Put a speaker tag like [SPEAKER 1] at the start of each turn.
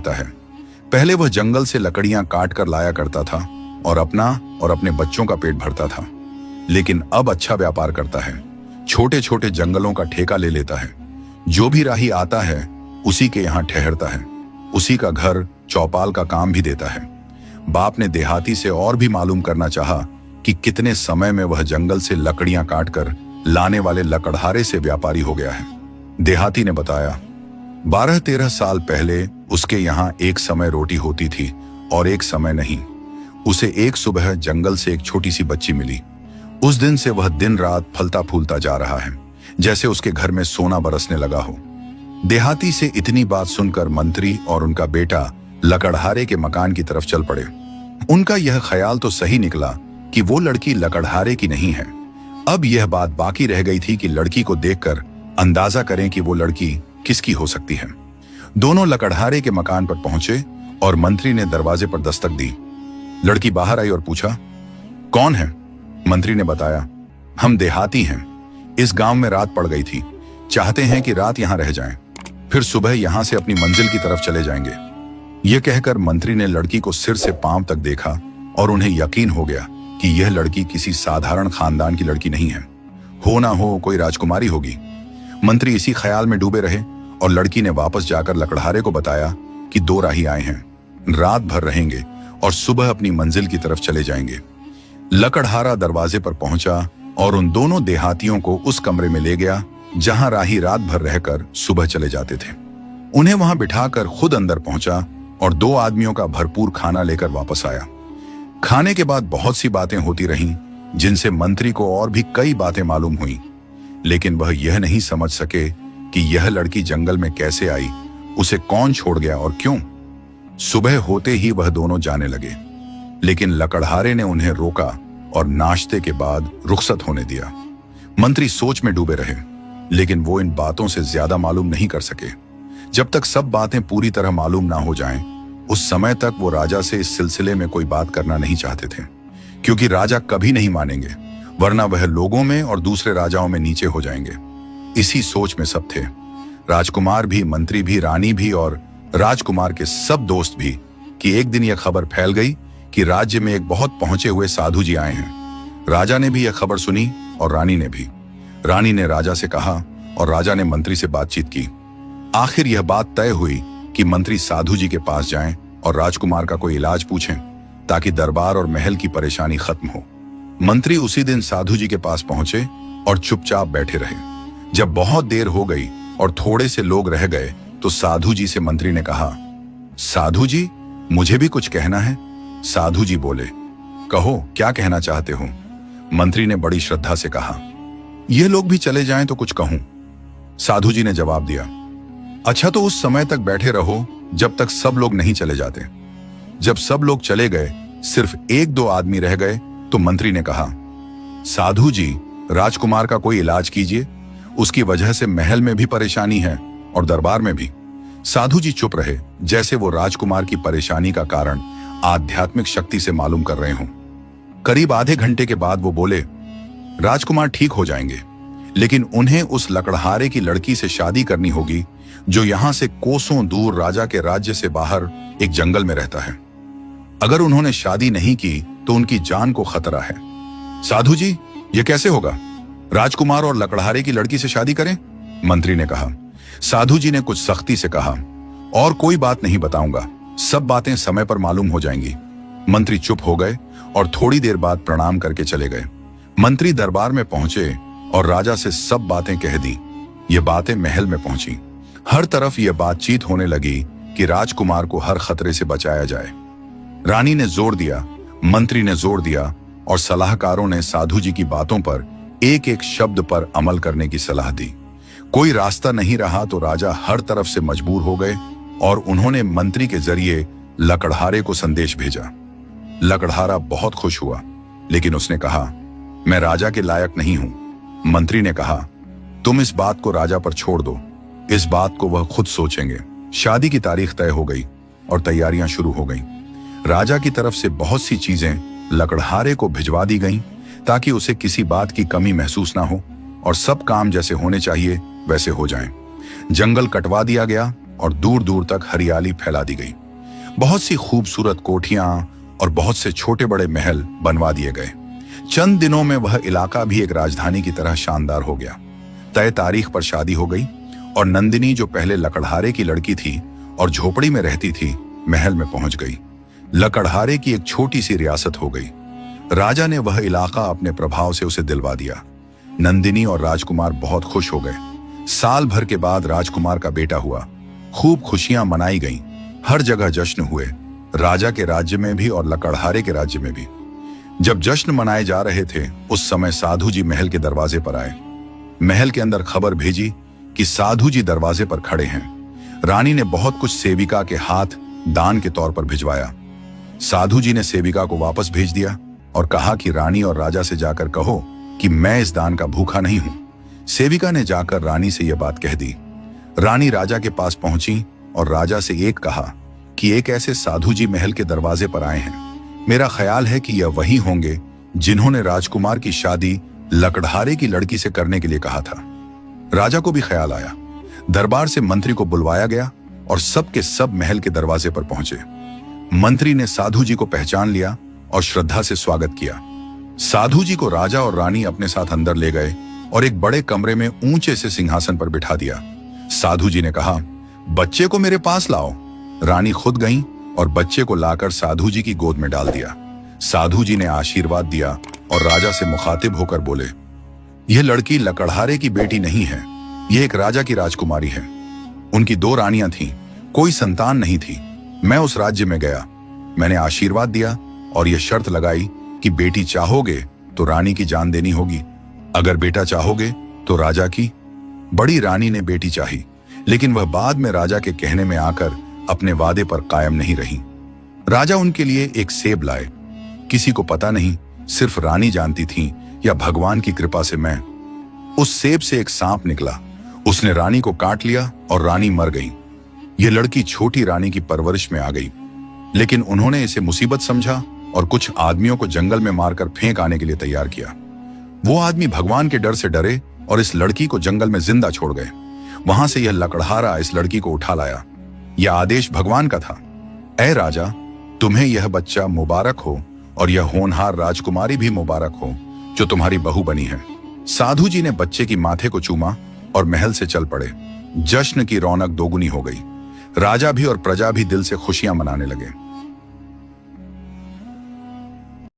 [SPEAKER 1] लगता है। पहले वह जंगल से लकड़ियां काट कर लाया करता था और अपना और अपने बच्चों का पेट भरता था, लेकिन अब अच्छा व्यापार करता है। छोटे छोटे जंगलों का ठेका ले लेता है। जो भी राही आता है उसी के यहाँ ठहरता है, उसी का घर चौपाल का काम भी देता है। बाप ने देहाती से और भी मालूम करना चाहा कि कितने समय में वह जंगल से लकड़ियां काटकर लाने वाले लकड़हारे से व्यापारी हो गया है। देहाती ने बताया, 12-13 साल पहले उसके यहाँ एक समय रोटी होती थी और एक समय नहीं। उसे एक सुबह जंगल से एक छोटी सी बच्ची मिली। उस दिन से वह दिन रात फलता फूलता जा रहा है, जैसे उसके घर में सोना बरसने लगा हो। देहाती से इतनी बात सुनकर मंत्री और उनका बेटा लकड़हारे के मकान की तरफ चल पड़े। उनका यह ख्याल तो सही निकला कि वो लड़की लकड़हारे की नहीं है। अब यह बात बाकी रह गई थी कि लड़की को देखकर अंदाजा करें कि वो लड़की किसकी हो सकती है। दोनों लकड़हारे के मकान पर पहुंचे और मंत्री ने दरवाजे पर दस्तक दी। लड़की बाहर आई और पूछा, कौन है? मंत्री ने बताया, हम देहाती हैं। इस गांव में रात पड़ गई थी, चाहते हैं कि रात यहां रह जाएं, फिर सुबह यहां से अपनी मंजिल की तरफ चले जाएंगे। यह कहकर मंत्री ने लड़की को सिर से पांव तक देखा और उन्हें यकीन हो गया कि यह लड़की किसी साधारण खानदान की लड़की नहीं है। हो ना हो कोई राजकुमारी होगी। मंत्री इसी ख्याल में डूबे रहे और लड़की ने वापस जाकर लकड़हारे को बताया कि 2 राही आए हैं, रात भर रहेंगे और सुबह अपनी मंजिल की तरफ चले जाएंगे। लकड़हारा दरवाजे पर पहुंचा और उन दोनों देहातियों को उस कमरे में ले गया जहां राही रात भर रहकर सुबह चले जाते थे। उन्हें वहां बिठाकर खुद अंदर पहुंचा और 2 आदमियों का भरपूर खाना लेकर वापस आया। खाने के बाद बहुत सी बातें होती रहीं, जिनसे मंत्री को और भी कई बातें मालूम हुई, लेकिन वह यह नहीं समझ सके कि यह लड़की जंगल में कैसे आई, उसे कौन छोड़ गया और क्यों। सुबह होते ही वह दोनों जाने लगे, लेकिन लकड़हारे ने उन्हें रोका और नाश्ते के बाद रुखसत होने दिया। मंत्री सोच में डूबे रहे, लेकिन वो इन बातों से ज्यादा मालूम नहीं कर सके। जब तक सब बातें पूरी तरह मालूम ना हो जाएं, उस समय तक वो राजा से इस सिलसिले में कोई बात करना नहीं चाहते थे, क्योंकि राजा कभी नहीं मानेंगे, वरना वह लोगों में और दूसरे राजाओं में नीचे हो जाएंगे। इसी सोच में सब थे, राजकुमार भी, मंत्री भी, रानी भी और राजकुमार के सब दोस्त भी, कि एक दिन यह खबर फैल गई कि राज्य में एक बहुत पहुंचे हुए साधु जी आए हैं। राजा ने भी यह खबर सुनी और रानी ने भी। रानी ने राजा से कहा और राजा ने मंत्री से बातचीत की। आखिर यह बात तय हुई कि मंत्री साधु जी के पास जाएं और राजकुमार का कोई इलाज पूछें, ताकि दरबार और महल की परेशानी खत्म हो। मंत्री उसी दिन साधु जी के पास पहुंचे और चुपचाप बैठे रहे। जब बहुत देर हो गई और थोड़े से लोग रह गए, तो साधु जी से मंत्री ने कहा, साधु जी, मुझे भी कुछ कहना है। साधु जी बोले, कहो, क्या कहना चाहते हो? मंत्री ने बड़ी श्रद्धा से कहा, ये लोग भी चले जाएं तो कुछ कहूं। साधु जी ने जवाब दिया, अच्छा तो उस समय तक बैठे रहो जब तक सब लोग नहीं चले जाते। जब सब लोग चले गए, सिर्फ 1-2 आदमी रह गए, तो मंत्री ने कहा, साधु जी, राजकुमार का कोई इलाज कीजिए, उसकी वजह से महल में भी परेशानी है और दरबार में भी। साधु जी चुप रहे, जैसे वो राजकुमार की परेशानी का कारण आध्यात्मिक शक्ति से मालूम कर रहे हों। करीब आधे घंटे के बाद वो बोले, राजकुमार ठीक हो जाएंगे, लेकिन उन्हें उस लकड़हारे की लड़की से शादी करनी होगी, जो यहां से कोसों दूर राजा के राज्य से बाहर एक जंगल में रहता है। अगर उन्होंने शादी नहीं की तो उनकी जान को खतरा है। साधु जी, यह कैसे होगा? राजकुमार और लकड़हारे की लड़की से शादी करें? मंत्री ने कहा। साधु जी ने कुछ सख्ती से कहा, और कोई बात नहीं बताऊंगा, सब बातें समय पर मालूम हो जाएंगी। मंत्री चुप हो गए और थोड़ी देर बाद प्रणाम करके चले गए। मंत्री दरबार में पहुंचे और राजा से सब बातें कह दी। ये बातें महल में पहुंची। हर तरफ यह बातचीत होने लगी कि राजकुमार को हर खतरे से बचाया जाए। रानी ने जोर दिया, मंत्री ने जोर दिया और सलाहकारों ने साधु जी की बातों पर एक एक शब्द पर अमल करने की सलाह दी। कोई रास्ता नहीं रहा तो राजा हर तरफ से मजबूर हो गए और उन्होंने मंत्री के जरिए लकड़हारे को संदेश भेजा। लकड़हारा बहुत खुश हुआ, लेकिन उसने कहा, मैं राजा के लायक नहीं हूं। मंत्री ने कहा, तुम इस बात को राजा पर छोड़ दो, इस बात को वह खुद सोचेंगे। शादी की तारीख तय हो गई और तैयारियां शुरू हो गईं। राजा की तरफ से बहुत सी चीजें लकड़हारे को भिजवा दी गईं, ताकि उसे किसी बात की कमी महसूस ना हो और सब काम जैसे होने चाहिए वैसे हो जाएं। जंगल कटवा दिया गया और दूर दूर तक हरियाली फैला दी गई। बहुत सी खूबसूरत कोठियां और बहुत से छोटे बड़े महल बनवा दिए गए। चंद दिनों में वह इलाका भी एक राजधानी की तरह शानदार हो गया। तय तारीख पर शादी हो गई और नंदिनी, जो पहले लकड़हारे की लड़की थी और झोपड़ी में रहती थी, महल में पहुंच गई। लकड़हारे की एक छोटी सी रियासत हो गई। राजा ने वह इलाका अपने प्रभाव से उसे दिलवा दिया। नंदिनी और राजकुमार बहुत खुश हो गए। साल भर के बाद राजकुमार का बेटा हुआ। खूब खुशियां मनाई गईं। हर जगह जश्न हुए, राजा के राज्य में भी और लकड़हारे के राज्य में भी। जब जश्न मनाए जा रहे थे, उस समय साधु जी महल के दरवाजे पर आए। महल के अंदर खबर भेजी कि साधु जी दरवाजे पर खड़े हैं। रानी ने बहुत कुछ सेविका के हाथ दान के तौर पर भिजवाया। साधु जी ने सेविका को वापस भेज दिया और कहा कि रानी और राजा से जाकर कहो कि मैं इस दान का भूखा नहीं हूं। सेविका ने जाकर रानी से यह बात कह दी। रानी राजा के पास पहुंची और राजा से एक कहा कि एक ऐसे साधु जी महल के दरवाजे पर आए हैं। मेरा ख्याल है कि यह वही होंगे जिन्होंने राजकुमार की शादी लकड़हारे की लड़की से करने के लिए कहा था। राजा को भी ख्याल आया। दरबार से मंत्री को बुलवाया गया और सब के सब महल के दरवाजे पर पहुंचे। मंत्री ने साधु जी को पहचान लिया और श्रद्धा से स्वागत किया। साधु जी को राजा और रानी अपने साथ अंदर ले गए और एक बड़े कमरे में ऊंचे से सिंहासन पर बिठा दिया। साधु जी ने कहा, बच्चे को मेरे पास लाओ। रानी खुद गईं और बच्चे को लाकर साधु जी की गोद में डाल दिया। साधु जी ने आशीर्वाद दिया और राजा से मुखातिब होकर बोले, यह लड़की लकड़हारे की बेटी नहीं है, यह एक राजा की राजकुमारी है। उनकी 2 रानियां थीं, कोई संतान नहीं थी। मैं उस राज्य में गया, मैंने आशीर्वाद दिया और यह शर्त लगाई कि बेटी चाहोगे तो रानी की जान देनी होगी, अगर बेटा चाहोगे तो राजा की। बड़ी रानी ने बेटी चाही, लेकिन वह बाद में राजा के कहने में आकर अपने वादे पर कायम नहीं रही। राजा उनके लिए एक सेब लाए। किसी को पता नहीं, सिर्फ रानी जानती थी या भगवान की कृपा से मैं। उस सेब से एक सांप निकला। उसने रानी को काट लिया और रानी मर गई। यह लड़की छोटी रानी की परवरिश में आ गई, लेकिन उन्होंने इसे मुसीबत समझा और कुछ आदमियों को जंगल में मारकर फेंक आने के लिए तैयार किया। वो आदमी भगवान के डर से डरे और इस लड़की को जंगल में जिंदा छोड़ गए। वहां से यह लकड़हारा इस लड़की को उठा लाया। यह आदेश भगवान का था। ऐ राजा, तुम्हें यह बच्चा मुबारक हो और यह होनहार राजकुमारी भी मुबारक हो जो तुम्हारी बहू बनी है। साधु जी ने बच्चे की माथे को चूमा और महल से चल पड़े। जश्न की रौनक दोगुनी हो गई। राजा भी और प्रजा भी दिल से खुशियां मनाने लगे।